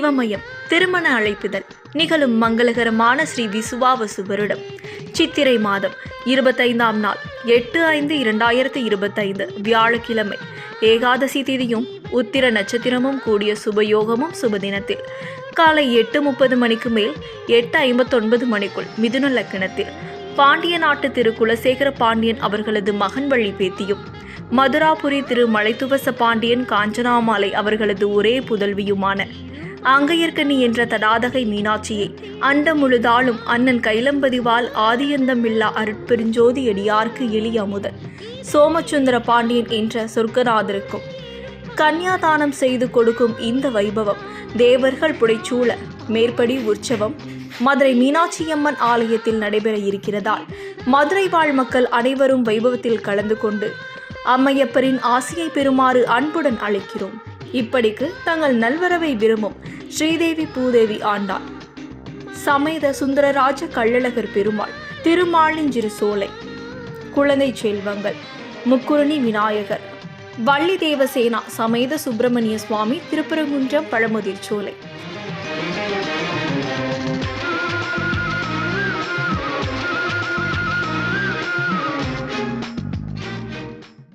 சிவமயம் திருமண அழைப்பிதழ் நிகழும் மங்களகரமான ஸ்ரீ விசுவாவசு வருடம் சித்திரை மாதம் 25ஆம் நாள் 8/5/2025 வியாழக்கிழமை ஏகாதசி திதியும் உத்திர நட்சத்திரமும் கூடிய சுபயோகமும் சுபதினத்தில் காலை 8:30 மணிக்கு மேல் 8:59 மணிக்குள் மிதுன லக்னத்தில் பாண்டிய நாட்டு திரு குலசேகர பாண்டியன் அவர்களது மகன் வழி பேத்தியும் மதுராபுரி திரு மலைத்துவச பாண்டியன் காஞ்சனாமாலை அவர்களது ஒரே புதல்வியுமான அங்கையர்கனி என்ற தடாதகை மீனாட்சியை அண்டம் முழுதாலும் அண்ணன் கைலம்பதிவால் ஆதியந்தமில்லா அருட்பெருஞ்சோதி அடியார்க்கு எளிய அமுதன் சோமசுந்தர பாண்டியன் என்ற சொர்க்கநாதருக்கும் கன்னியாதானம் செய்து கொடுக்கும் இந்த வைபவம் தேவர்கள் புடைச்சூழ மேற்படி உற்சவம் மதுரை மீனாட்சியம்மன் ஆலயத்தில் நடைபெற இருக்கிறதால் மதுரை வாழ் மக்கள் அனைவரும் வைபவத்தில் கலந்து கொண்டு அம்மையப்பரின் ஆசியை பெறுமாறு அன்புடன் அழைக்கிறோம். இப்படிக்கு தங்கள் நல்வரவை விரும்பும் ஸ்ரீதேவி பூதேவி ஆண்டாள் சமேத சுந்தரராஜ கள்ளழகர் பெருமாள் திருமாலிஞ்சிறு சோலை குழந்தை செல்வங்கள் முக்குருணி விநாயகர் வள்ளி தேவசேனா சமேத சுப்பிரமணிய சுவாமி திருப்பரங்குன்றம் பழமுதிர் சோலை.